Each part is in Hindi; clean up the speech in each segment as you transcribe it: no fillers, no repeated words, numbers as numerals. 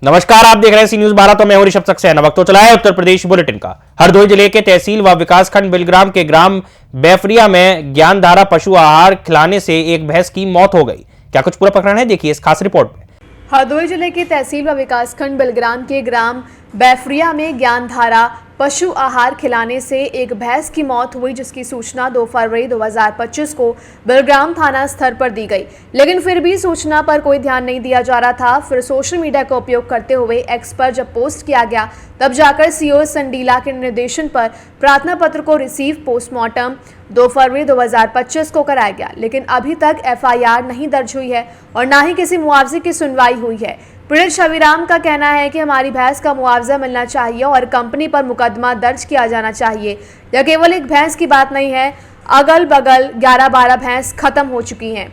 नमस्कार, आप देख रहे हैं सी न्यूज 12। तो मैं हूं ऋषभ सक्सेना। वक्त तो चला है उत्तर प्रदेश बुलेटिन का। हरदोई जिले के तहसील व विकासखंड बिलग्राम के ग्राम बैफरिया में ज्ञानधारा पशु आहार खिलाने से एक भैंस की मौत हो गई। क्या कुछ पूरा प्रकरण है, देखिए इस खास रिपोर्ट में। हरदोई जिले के तहसील व विकासखंड बिलग्राम के ग्राम बैफरिया में ज्ञानधारा पशु आहार खिलाने से एक भैंस की मौत हुई, जिसकी सूचना 2 फरवरी 2025 को बिलग्राम थाना स्तर पर दी गई, लेकिन फिर भी सूचना पर कोई ध्यान नहीं दिया जा रहा था। फिर सोशल मीडिया का उपयोग करते हुए एक्स पर जब पोस्ट किया गया, तब जाकर सीओ संडीला के निर्देशन पर प्रार्थना पत्र को रिसीव पोस्टमार्टम 2 फरवरी 2025 को कराया गया, लेकिन अभी तक एफआईआर नहीं दर्ज हुई है और न ही किसी मुआवजे की सुनवाई हुई है। पीड़ित शविराम का कहना है कि हमारी भैंस का मुआवजा मिलना चाहिए और कंपनी पर मुकदमा दर्ज किया जाना चाहिए। यह केवल एक भैंस की बात नहीं है, अगल बगल 11-12 भैंस खत्म हो चुकी हैं।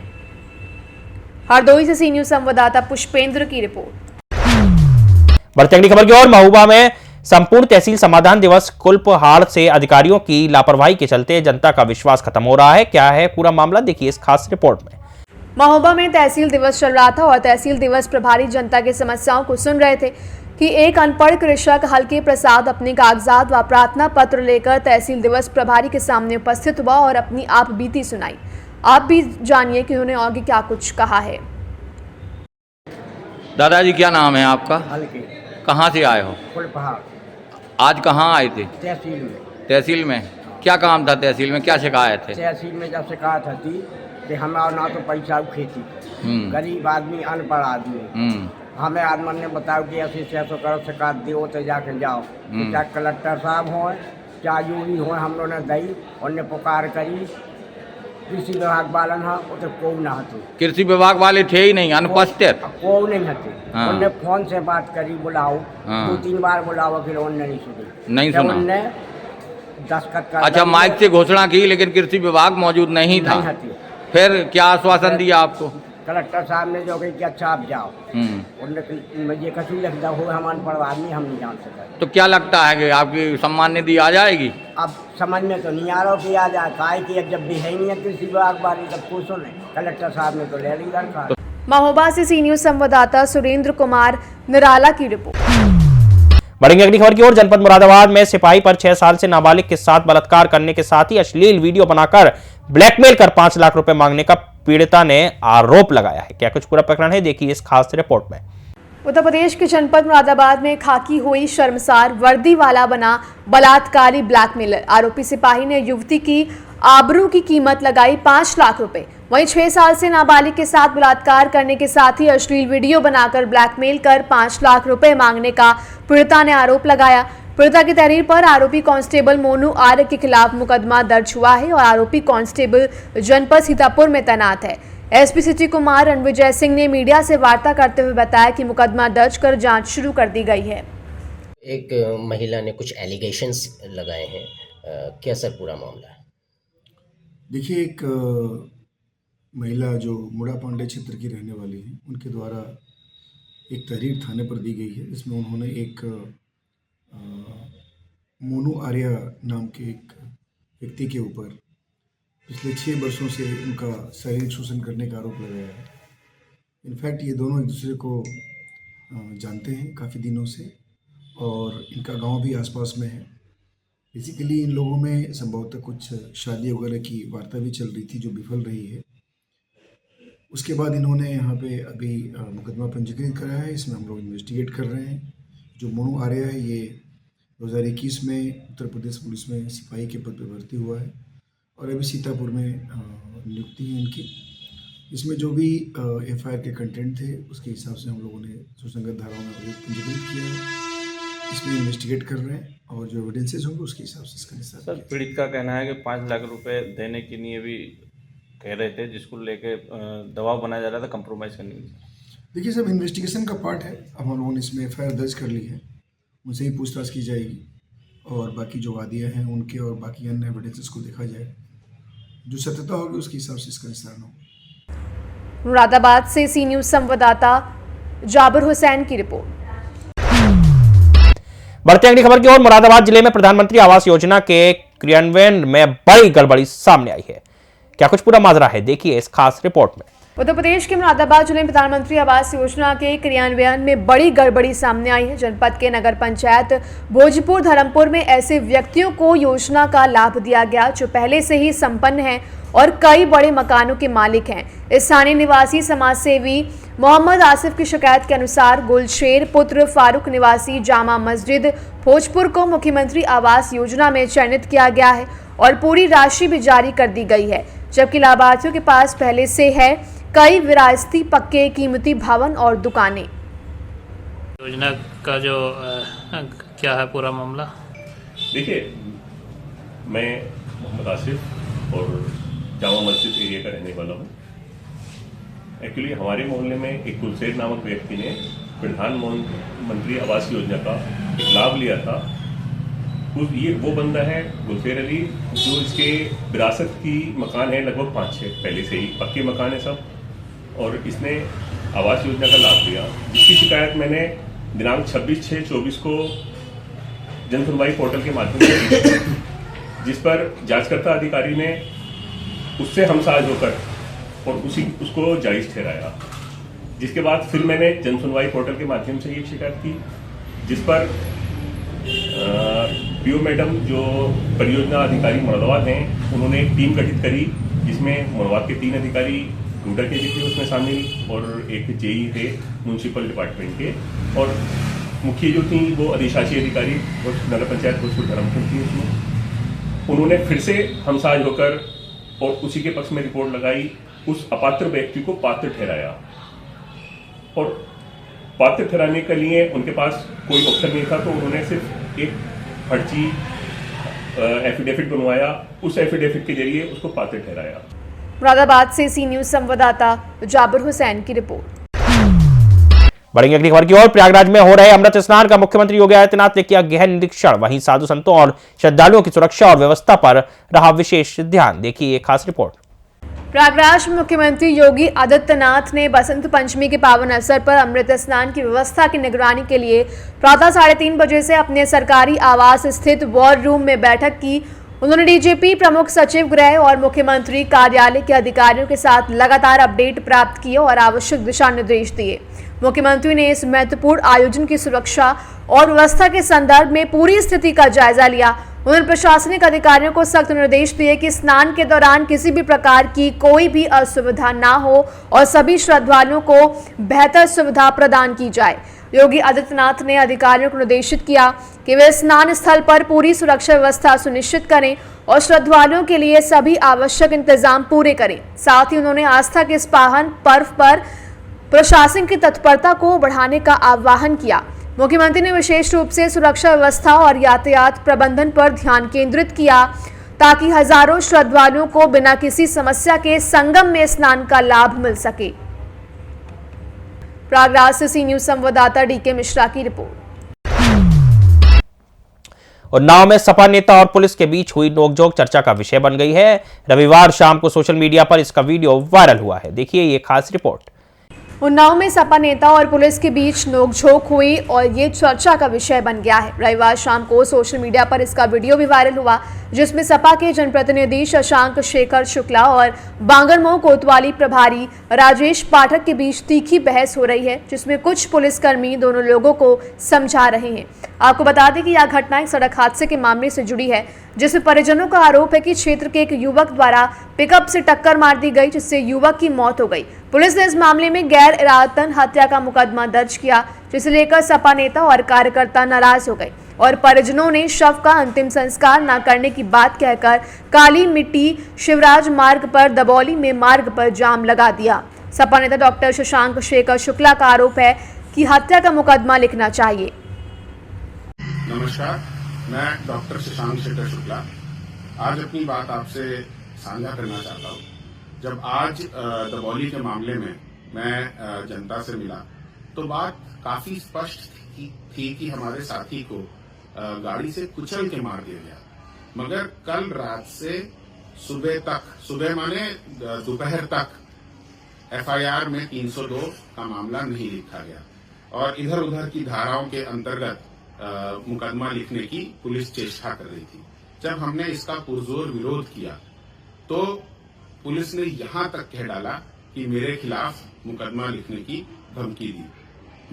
हरदोई से सी न्यूज संवाददाता पुष्पेंद्र की रिपोर्ट। बढ़ती अगली खबर की ओर। महोबा में संपूर्ण तहसील समाधान दिवस कुल्पहाड़ से अधिकारियों की लापरवाही के चलते जनता का विश्वास खत्म हो रहा है। क्या है पूरा मामला, देखिए इस खास रिपोर्ट में। महोबा में तहसील दिवस चल रहा था और तहसील दिवस प्रभारी जनता की समस्याओं को सुन रहे थे कि एक अनपढ़ कृषक हल्के प्रसाद अपने कागजात व प्रार्थना पत्र लेकर तहसील दिवस प्रभारी के सामने उपस्थित हुआ और अपनी आप बीती सुनाई। आप भी जानिए कि उन्होंने आगे क्या कुछ कहा है। दादाजी, क्या नाम है आपका? हल्के। कहाँ से आए हो? कुल्पहाड़। आज कहाँ आए थे? तहसील में। तहसील में क्या काम था? तहसील में क्या शिकायत है? तहसील में जब शिकायत थी कि हमारा ना तो पैसा खेती, गरीब आदमी, अनपढ़ आदमी, हमें आदमी ने बताया कि ऐसे ऐसा करो, शिकायत दो तो जाके जाओ। तो चाहे कलेक्टर साहब हो, चाहे जो भी हो, हम लोगों ने दी, उन्हें पुकार करी। कृषि विभाग वालन है तो को ना हते, कृषि विभाग वाले थे ही नहीं, अनुपस्थित को नहीं हते। उन्हें फोन से बात करी, बुलाओ, 2-3 बार बुलाओ, फिर उन्होंने नहीं सुना। उन्होंने दस्तखत कर। अच्छा, माइक से घोषणा की लेकिन कृषि विभाग मौजूद नहीं था। फिर क्या आश्वासन दिया आपको? कलेक्टर साहब ने जो कही कि अच्छा आप जाओ, उन्हें कछु लिख हो, हम अनपढ़ आदमी, हम नहीं जान सकते। तो क्या लगता है कि आपकी सम्मान निधि आ जाएगी? अब समझ में तो नहीं आ रहा कि आ जाए, काहे कि जब भी है नहीं है कृषि विभाग वाली, तब पूछो नहीं। कलेक्टर साहब ने तो ले ली दरखास्त। महोबा से सी न्यूज संवाददाता सुरेंद्र कुमार निराला की रिपोर्ट। बढ़ेंगे अगली खबर की ओर। जनपद मुरादाबाद में सिपाही पर 6 साल से नाबालिग के साथ बलात्कार करने के साथ ही अश्लील वीडियो बनाकर ब्लैकमेल कर 5 लाख रुपए मांगने का पीड़िता ने आरोप लगाया है। क्या कुछ पूरा प्रकरण है, देखिए इस खास रिपोर्ट में। उत्तर प्रदेश के जनपद मुरादाबाद में खाकी हुई शर्मसार वर्दी वाला बना बलात्कारी ब्लैकमेलर। आरोपी सिपाही ने युवती की आबरू की कीमत लगाई 5 लाख रुपए। वहीं 6 साल से नाबालिग के साथ बलात्कार करने के साथ ही अश्लील वीडियो बनाकर ब्लैकमेल कर 5 लाख रुपए मांगने का पीड़िता ने आरोप लगाया। पीड़िता की तहरीर पर आरोपी कांस्टेबल मोनू आर्य के खिलाफ मुकदमा दर्ज हुआ है और आरोपी कांस्टेबल जनपद सीतापुर में तैनात है। एसपी सिटी कुमार रणविजय सिंह ने मीडिया से वार्ता करते हुए बताया कि मुकदमा दर्ज कर जांच शुरू कर दी गई है। एक महिला ने कुछ एलिगेशंस लगाए हैं, क्या सर पूरा मामला है? देखिए, एक महिला जो मुड़ा पांडे क्षेत्र की रहने वाली है, उनके द्वारा एक तहरीर थाने पर दी गई है। इसमें उन्होंने एक मोनू आर्या नाम के एक व्यक्ति के ऊपर पिछले 6 वर्षों से उनका शारीरिक शोषण करने का आरोप लगाया है। इनफैक्ट ये दोनों एक दूसरे को जानते हैं काफ़ी दिनों से और इनका गांव भी आसपास में है। बेसिकली इन लोगों में संभवतः कुछ शादी वगैरह की वार्ता भी चल रही थी जो विफल रही है। उसके बाद इन्होंने यहाँ पे अभी मुकदमा पंजीकृत कराया है। इसमें हम लोग इन्वेस्टिगेट कर रहे हैं। जो मोनू आर्या है, ये 2021 में उत्तर प्रदेश पुलिस में सिपाही के पद पर भर्ती हुआ है और अभी सीतापुर में नियुक्ति है इनकी। इसमें जो भी एफआईआर के कंटेंट थे उसके हिसाब से हम लोगों ने सुसंगत धाराओं में पंजीकृत किया है। इसमें इन्वेस्टिगेट कर रहे हैं और जो एविडेंसेस होंगे उसके हिसाब से इसका निस्तार। सर, पीड़ित का कहना है कि 5 लाख रुपए देने के लिए भी कह रहे थे, जिसको लेके दबाव बनाया जा रहा था कंप्रोमाइज़ करने के। देखिए, सब इन्वेस्टिगेशन का पार्ट है। अब हम लोगों ने इसमें एफआईआर दर्ज कर ली है, उनसे ही पूछताछ की जाएगी और बाकी जो वादियाँ हैं उनके और बाकी अन्य एविडेंसेस को देखा जाएगा। जो सत्यता होगी उसके हिसाब से इसका निस्तारण होगा। मुरादाबाद से सी न्यूज संवाददाता जाबिर हुसैन की रिपोर्ट। बढ़ते अगली खबर की ओर। मुरादाबाद जिले में प्रधानमंत्री आवास योजना के क्रियान्वयन में बड़ी गड़बड़ी सामने आई है। क्या कुछ पूरा माजरा है, देखिए इस खास रिपोर्ट में। उत्तर प्रदेश के मुरादाबाद जिले में प्रधानमंत्री आवास योजना के क्रियान्वयन में बड़ी गड़बड़ी सामने आई है। जनपद के नगर पंचायत भोजपुर धर्मपुर में ऐसे व्यक्तियों को योजना का लाभ दिया गया जो पहले से ही संपन्न हैं और कई बड़े मकानों के मालिक हैं। स्थानीय निवासी समाजसेवी मोहम्मद आसिफ की शिकायत के अनुसार गुलशेर पुत्र फारूक निवासी जामा मस्जिद भोजपुर को मुख्यमंत्री आवास योजना में चयनित किया गया है और पूरी राशि भी जारी कर दी गई है, जबकि लाभार्थियों के पास पहले से है कई विरासती पक्के कीमती भवन और दुकानें। योजना का जो क्या है पूरा मामला? देखिए, मैं मोहम्मद आसिफ और जामा मस्जिद एरिया का रहने वाला हूँ। एक्चुअली हमारे मोहल्ले में एक गुलशेर नामक व्यक्ति ने प्रधानमंत्री आवास योजना का एक लाभ लिया था। ये वो बंदा है गुलशेर अली जो इसके विरासत की मकान है लगभग 5-6 पहले से ही पक्के मकान है सब, और इसने आवास योजना का लाभ लिया, जिसकी शिकायत मैंने दिनांक 26/6/24 को जन सुनवाई पोर्टल के माध्यम से की, जिस पर जांचकर्ता अधिकारी ने उससे हमसाज होकर और उसको जायज़ ठहराया। जिसके बाद फिर मैंने जन सुनवाई पोर्टल के माध्यम से ये शिकायत की, जिस पर पीओ मैडम जो परियोजना अधिकारी मुरादाबाद हैं, उन्होंने एक टीम गठित करी जिसमें मुरादाबाद के 3 अधिकारी रूडा के भी थे उसमें शामिल और एक जेई थे म्यूनसिपल डिपार्टमेंट के, और मुख्य जो थी वो अधिशासी अधिकारी और नगर पंचायत भोजपुर धर्मपुर थी। उसमें उन्होंने फिर से हमसाज होकर और उसी के पक्ष में रिपोर्ट लगाई, उस अपात्र व्यक्ति को पात्र ठहराया, और पात्र ठहराने के लिए उनके पास कोई ऑप्शन नहीं था, तो उन्होंने सिर्फ एक फर्जी एफिडेविट बनवाया, उस एफिडेविट के जरिए उसको पात्र ठहराया। मुरादाबाद से सी न्यूज संवाददाता जाबिर हुसैन की रिपोर्ट। बढ़ेंगे अगली खबर की ओर। प्रयागराज में हो रहे अमृत स्नान का मुख्यमंत्री योगी आदित्यनाथ ने किया गहन निरीक्षण। वहीं साधु संतों और श्रद्धालुओं की सुरक्षा और व्यवस्था पर रहा विशेष ध्यान। देखिए एक खास रिपोर्ट। प्रयागराज में मुख्यमंत्री योगी आदित्यनाथ ने बसंत पंचमी के पावन अवसर पर अमृत स्नान की व्यवस्था की निगरानी के लिए प्रातः 3:30 बजे से अपने सरकारी आवास स्थित वॉर रूम में बैठक की। उन्होंने डीजीपी, प्रमुख सचिव गृह और मुख्यमंत्री कार्यालय के अधिकारियों के साथ लगातार अपडेट प्राप्त किए और आवश्यक दिशा निर्देश दिए। मुख्यमंत्री ने इस महत्वपूर्ण आयोजन की सुरक्षा और व्यवस्था के संदर्भ में पूरी स्थिति का जायजा लिया। उन्होंने प्रशासनिक अधिकारियों को सख्त निर्देश दिए कि स्नान के दौरान किसी भी प्रकार की कोई भी असुविधा ना हो और सभी श्रद्धालुओं को बेहतर सुविधा प्रदान की जाए। योगी आदित्यनाथ ने अधिकारियों को निर्देशित किया कि वे स्नान स्थल पर पूरी सुरक्षा व्यवस्था सुनिश्चित करें और श्रद्धालुओं के लिए सभी आवश्यक इंतजाम पूरे करें। साथ ही उन्होंने आस्था के इस पावन पर्व पर प्रशासन की तत्परता को बढ़ाने का आह्वान किया। मुख्यमंत्री ने विशेष रूप से सुरक्षा व्यवस्था और यातायात प्रबंधन पर ध्यान केंद्रित किया ताकि हजारों श्रद्धालुओं को बिना किसी समस्या के संगम में स्नान का लाभ मिल सके। प्रयागराज से सी न्यूज संवाददाता डीके मिश्रा की रिपोर्ट। उन्नाव में सपा नेता और पुलिस के बीच हुई नोकझोंक चर्चा का विषय बन गई है। रविवार शाम को सोशल मीडिया पर इसका वीडियो वायरल हुआ है। देखिए ये खास रिपोर्ट। उन्नाव में सपा नेता और पुलिस के बीच नोकझोंक हुई और ये चर्चा का विषय बन गया है। रविवार शाम को सोशल मीडिया पर इसका वीडियो भी वायरल हुआ, जिसमें सपा के जनप्रतिनिधि शशांक शेखर शुक्ला और बांगरमऊ कोतवाली प्रभारी राजेश पाठक के बीच तीखी बहस हो रही है, जिसमें कुछ पुलिसकर्मी दोनों लोगों को समझा रहे हैं। आपको बता दें कि यह घटना एक सड़क हादसे के मामले से जुड़ी है, जिसमें परिजनों का आरोप है कि क्षेत्र के एक युवक द्वारा पिकअप से टक्कर मार दी गई, जिससे युवक की मौत हो गई। पुलिस ने इस मामले में गैर इरादतन हत्या का मुकदमा दर्ज किया, जिसे लेकर सपा नेता और कार्यकर्ता नाराज हो गए और परिजनों ने शव का अंतिम संस्कार न करने की बात कहकर काली मिट्टी शिवराज मार्ग पर दबौली में मार्ग पर जाम लगा दिया। सपा नेता डॉक्टर शशांक शेखर शुक्ला का आरोप है कि हत्या का मुकदमा लिखना चाहिए। नमस्कार, मैं डॉक्टर शशांक शेखर शुक्ला आज अपनी बात आपसे साझा करना चाहता हूँ। जब आज दबौली के मामले में मैं जनता से मिला तो बात काफी स्पष्ट थी कि हमारे साथी को गाड़ी से कुचल के मार दिया गया, मगर कल रात से सुबह तक, सुबह माने दोपहर तक एफआईआर में 302 का मामला नहीं लिखा गया और इधर उधर की धाराओं के अंतर्गत मुकदमा लिखने की पुलिस चेष्टा कर रही थी। जब हमने इसका पुरजोर विरोध किया तो पुलिस ने यहां तक कह डाला कि मेरे खिलाफ मुकदमा लिखने की धमकी दी।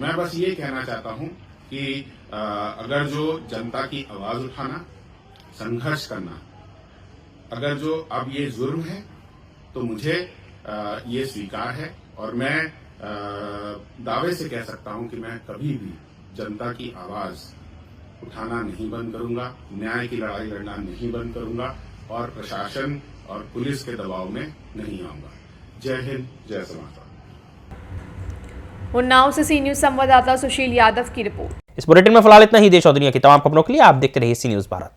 मैं बस ये कहना चाहता हूं कि अगर जो जनता की आवाज उठाना, संघर्ष करना, अगर जो अब ये जुर्म है तो मुझे ये स्वीकार है और मैं दावे से कह सकता हूं कि मैं कभी भी जनता की आवाज उठाना नहीं बंद करूंगा, न्याय की लड़ाई लड़ना नहीं बंद करूंगा और प्रशासन और पुलिस के दबाव में नहीं आऊंगा। जय हिंद, जय समाता। उन्नाव से सी न्यूज संवाददाता सुशील यादव की रिपोर्ट। इस बुलेटिन में फिलहाल इतना ही। देश और दुनिया की तमाम खबरों के लिए आप देखते रहिए सी न्यूज भारत।